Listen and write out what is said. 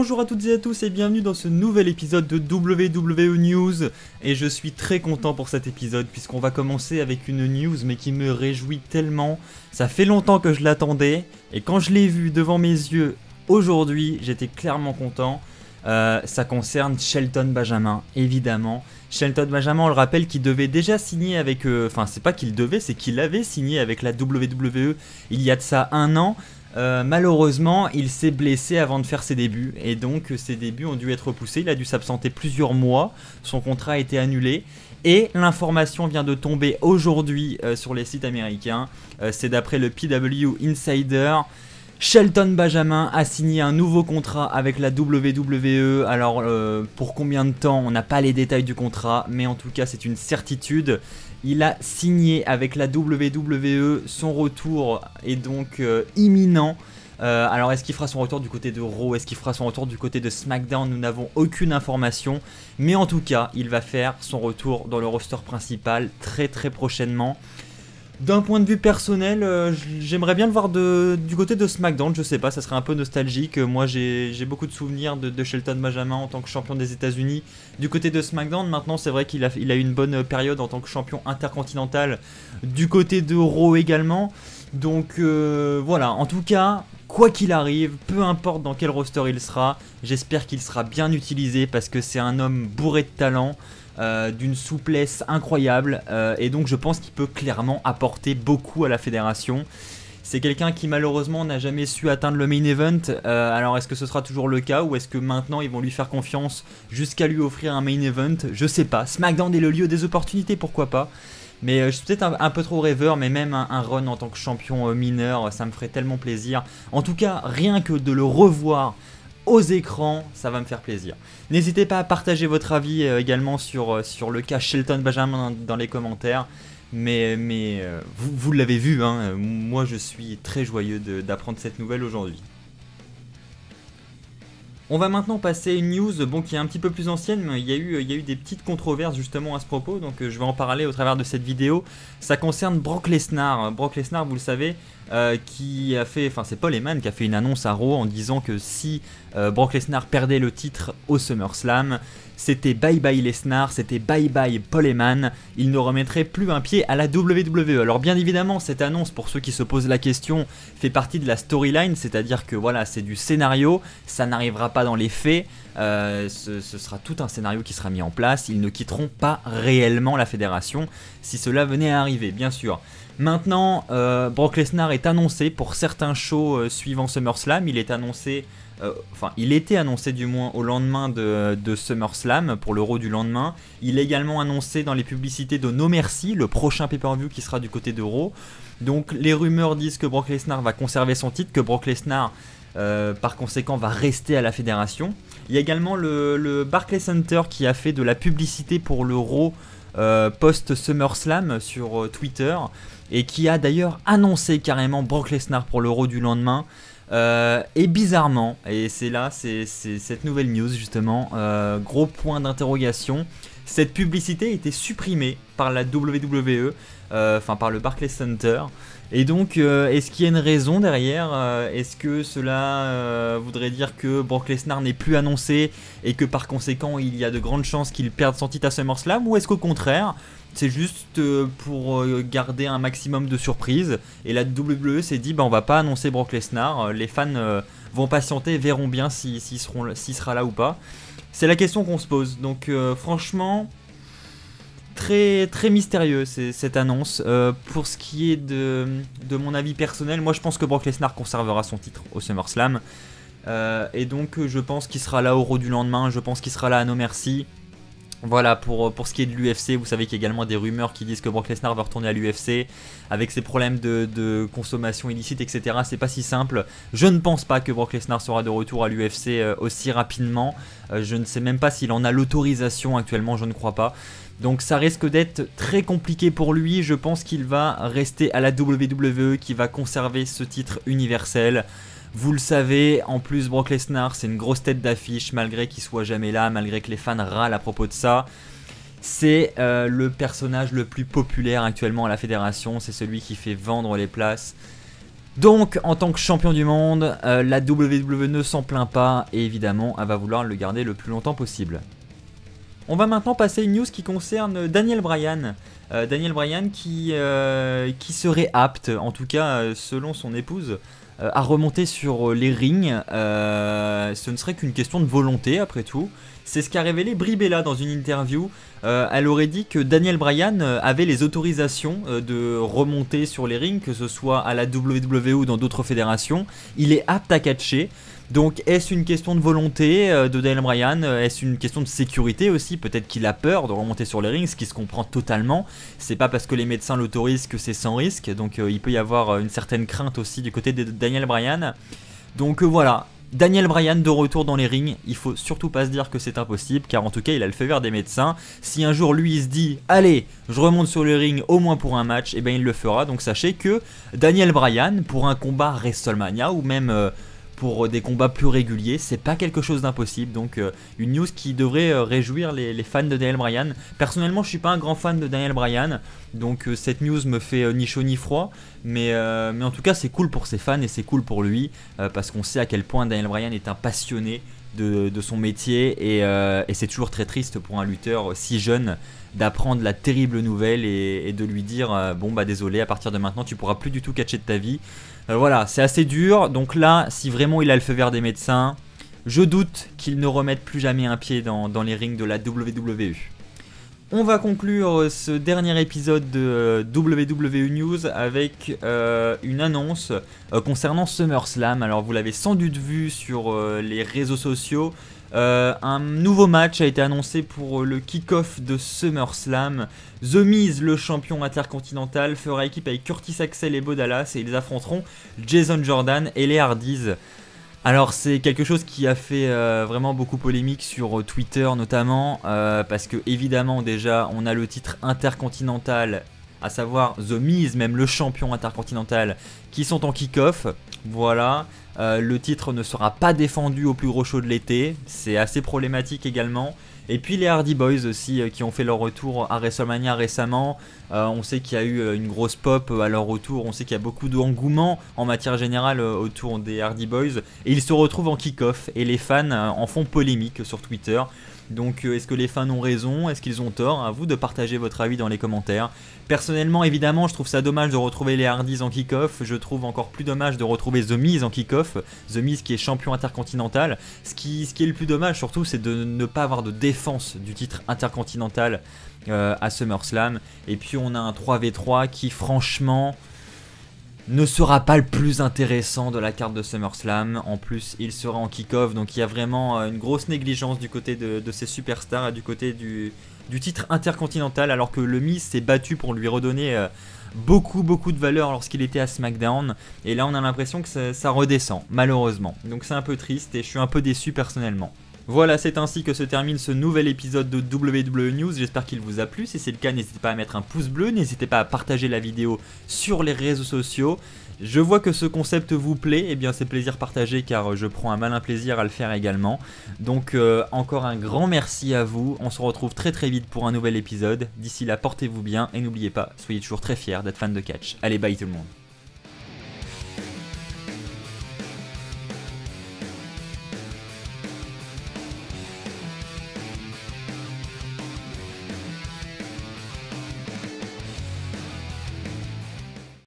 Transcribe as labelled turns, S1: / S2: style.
S1: Bonjour à toutes et à tous et bienvenue dans ce nouvel épisode de WWE News. Et je suis très content pour cet épisode puisqu'on va commencer avec une news mais qui me réjouit tellement. Ça fait longtemps que je l'attendais et quand je l'ai vu devant mes yeux aujourd'hui, j'étais clairement content. Ça concerne Shelton Benjamin, évidemment. Shelton Benjamin, on le rappelle, qui devait déjà signer avec... Enfin, c'est pas qu'il devait, c'est qu'il avait signé avec la WWE il y a de ça un an. Malheureusement, il s'est blessé avant de faire ses débuts et donc ses débuts ont dû être repoussés. Il a dû s'absenter plusieurs mois, son contrat a été annulé et l'information vient de tomber aujourd'hui sur les sites américains. C'est d'après le PW Insider. Shelton Benjamin a signé un nouveau contrat avec la WWE. Alors pour combien de temps, on n'a pas les détails du contrat, mais en tout cas c'est une certitude. Il a signé avec la WWE, son retour est donc imminent. Alors est-ce qu'il fera son retour du côté de Raw, est-ce qu'il fera son retour du côté de SmackDown? Nous n'avons aucune information. Mais en tout cas, il va faire son retour dans le roster principal très prochainement. D'un point de vue personnel, j'aimerais bien le voir du côté de SmackDown, je sais pas, ça serait un peu nostalgique. Moi j'ai beaucoup de souvenirs de Shelton Benjamin en tant que champion des États-Unis du côté de SmackDown. Maintenant c'est vrai qu'il a eu une bonne période en tant que champion intercontinental du côté de Raw également. Donc voilà, en tout cas, quoi qu'il arrive, peu importe dans quel roster il sera, j'espère qu'il sera bien utilisé parce que c'est un homme bourré de talent. D'une souplesse incroyable et donc je pense qu'il peut clairement apporter beaucoup à la fédération. C'est quelqu'un qui malheureusement n'a jamais su atteindre le main event. Alors est-ce que ce sera toujours le cas ou est-ce que maintenant ils vont lui faire confiance jusqu'à lui offrir un main event? Je sais pas, SmackDown est le lieu des opportunités, pourquoi pas. Mais je suis peut-être un peu trop rêveur, mais même un run en tant que champion mineur, ça me ferait tellement plaisir. En tout cas, rien que de le revoir aux écrans, ça va me faire plaisir. N'hésitez pas à partager votre avis également sur le cas Shelton Benjamin dans les commentaires. Mais vous l'avez vu, hein, moi je suis très joyeux d'apprendre cette nouvelle aujourd'hui. On va maintenant passer à une news qui est un petit peu plus ancienne, mais il y a eu des petites controverses justement à ce propos, donc je vais en parler au travers de cette vidéo. Ça concerne Brock Lesnar. Brock Lesnar, vous le savez, qui a fait, enfin c'est Paul Heyman qui a fait une annonce à Raw en disant que si Brock Lesnar perdait le titre au SummerSlam, c'était bye bye Lesnar, c'était bye bye Paul Heyman, il ne remettrait plus un pied à la WWE. Alors bien évidemment cette annonce, pour ceux qui se posent la question, fait partie de la storyline, c'est-à-dire que voilà, c'est du scénario, ça n'arrivera pas dans les faits, ce sera tout un scénario qui sera mis en place, ils ne quitteront pas réellement la fédération si cela venait à arriver, bien sûr. Maintenant, Brock Lesnar est annoncé pour certains shows suivant SummerSlam, il est annoncé... il était annoncé du moins au lendemain de SummerSlam, pour l'Euro du lendemain. Il est également annoncé dans les publicités de No Mercy, le prochain pay-per-view qui sera du côté de Raw. Donc les rumeurs disent que Brock Lesnar va conserver son titre, que Brock Lesnar par conséquent va rester à la fédération. Il y a également le Barclays Center qui a fait de la publicité pour le Raw post-SummerSlam sur Twitter et qui a d'ailleurs annoncé carrément Brock Lesnar pour l'Euro du lendemain. Et bizarrement, et c'est cette nouvelle news justement, gros point d'interrogation, cette publicité a été supprimée par la WWE, par le Barclays Center. Et donc, est-ce qu'il y a une raison derrière? Est-ce que cela voudrait dire que Brock Lesnar n'est plus annoncé et que par conséquent il y a de grandes chances qu'il perde son titre à SummerSlam? Ou est-ce qu'au contraire, c'est juste pour garder un maximum de surprises et la WWE s'est dit on va pas annoncer Brock Lesnar, les fans vont patienter, verront bien s'il sera là ou pas. C'est la question qu'on se pose, donc franchement très mystérieux cette annonce. Pour ce qui est de mon avis personnel, moi je pense que Brock Lesnar conservera son titre au SummerSlam et donc je pense qu'il sera là au Raw du lendemain, je pense qu'il sera là à No Mercy. Voilà, pour ce qui est de l'UFC, vous savez qu'il y a également des rumeurs qui disent que Brock Lesnar va retourner à l'UFC avec ses problèmes de consommation illicite, etc. C'est pas si simple. Je ne pense pas que Brock Lesnar sera de retour à l'UFC aussi rapidement. Je ne sais même pas s'il en a l'autorisation actuellement, je ne crois pas. Donc ça risque d'être très compliqué pour lui. Je pense qu'il va rester à la WWE, qu'il va conserver ce titre universel. Vous le savez, en plus Brock Lesnar c'est une grosse tête d'affiche malgré qu'il soit jamais là, malgré que les fans râlent à propos de ça. C'est le personnage le plus populaire actuellement à la fédération, c'est celui qui fait vendre les places. Donc en tant que champion du monde, la WWE ne s'en plaint pas et évidemment elle va vouloir le garder le plus longtemps possible. On va maintenant passer à une news qui concerne Daniel Bryan. Daniel Bryan qui serait apte, en tout cas selon son épouse, à remonter sur les rings. Ce ne serait qu'une question de volonté après tout. C'est ce qu'a révélé Brie Bella dans une interview. Elle aurait dit que Daniel Bryan avait les autorisations de remonter sur les rings, que ce soit à la WWE ou dans d'autres fédérations. Il est apte à catcher. Donc est-ce une question de volonté de Daniel Bryan? Est-ce une question de sécurité aussi? Peut-être qu'il a peur de remonter sur les rings, ce qui se comprend totalement. C'est pas parce que les médecins l'autorisent que c'est sans risque. Donc il peut y avoir une certaine crainte aussi du côté de Daniel Bryan. Donc voilà. Daniel Bryan de retour dans les rings, il faut surtout pas se dire que c'est impossible, car en tout cas il a le feu vert des médecins. Si un jour lui il se dit allez je remonte sur le ring au moins pour un match, et bien il le fera. Donc sachez que Daniel Bryan pour un combat WrestleMania ou même pour des combats plus réguliers, c'est pas quelque chose d'impossible. Donc une news qui devrait réjouir les fans de Daniel Bryan. Personnellement je suis pas un grand fan de Daniel Bryan, donc cette news me fait ni chaud ni froid, mais en tout cas c'est cool pour ses fans et c'est cool pour lui, parce qu'on sait à quel point Daniel Bryan est un passionné de son métier, et c'est toujours très triste pour un lutteur si jeune d'apprendre la terrible nouvelle et de lui dire bon bah désolé, à partir de maintenant tu pourras plus du tout catcher de ta vie. Voilà, c'est assez dur. Donc là, si vraiment il a le feu vert des médecins, je doute qu'il ne remette plus jamais un pied dans les rings de la WWE. On va conclure ce dernier épisode de WWE News avec une annonce concernant SummerSlam. Alors vous l'avez sans doute vu sur les réseaux sociaux. Un nouveau match a été annoncé pour le kick-off de SummerSlam. The Miz, le champion intercontinental, fera équipe avec Curtis Axel et Bo Dallas et ils affronteront Jason Jordan et les Hardys. Alors c'est quelque chose qui a fait vraiment beaucoup polémique sur Twitter notamment, parce que évidemment déjà on a le titre intercontinental, à savoir The Miz, même le champion intercontinental, qui sont en kick-off. Voilà. Le titre ne sera pas défendu au plus gros show de l'été, c'est assez problématique également. Et puis les Hardy Boys aussi qui ont fait leur retour à WrestleMania récemment. On sait qu'il y a eu une grosse pop à leur retour, on sait qu'il y a beaucoup d'engouement en matière générale autour des Hardy Boys. Et ils se retrouvent en kick-off et les fans en font polémique sur Twitter. Donc est-ce que les fans ont raison? Est-ce qu'ils ont tort? À vous de partager votre avis dans les commentaires. Personnellement évidemment je trouve ça dommage de retrouver les Hardys en kick-off. Je trouve encore plus dommage de retrouver The Miz en kick-off. The Miz qui est champion intercontinental. Ce qui est le plus dommage surtout, c'est de ne pas avoir de défense du titre intercontinental à SummerSlam. Et puis on a un 3v3 qui franchement ne sera pas le plus intéressant de la carte de SummerSlam. En plus il sera en kick-off, donc il y a vraiment une grosse négligence du côté de ces superstars et du côté du titre intercontinental, alors que le Miz s'est battu pour lui redonner beaucoup de valeur lorsqu'il était à SmackDown, et là on a l'impression que ça redescend malheureusement, donc c'est un peu triste et je suis un peu déçu personnellement. Voilà, c'est ainsi que se termine ce nouvel épisode de WWE News, j'espère qu'il vous a plu. Si c'est le cas, n'hésitez pas à mettre un pouce bleu, n'hésitez pas à partager la vidéo sur les réseaux sociaux. Je vois que ce concept vous plaît, et bien c'est plaisir partagé car je prends un malin plaisir à le faire également. Donc encore un grand merci à vous, on se retrouve très vite pour un nouvel épisode. D'ici là, portez-vous bien et n'oubliez pas, soyez toujours très fiers d'être fan de catch. Allez, bye tout le monde.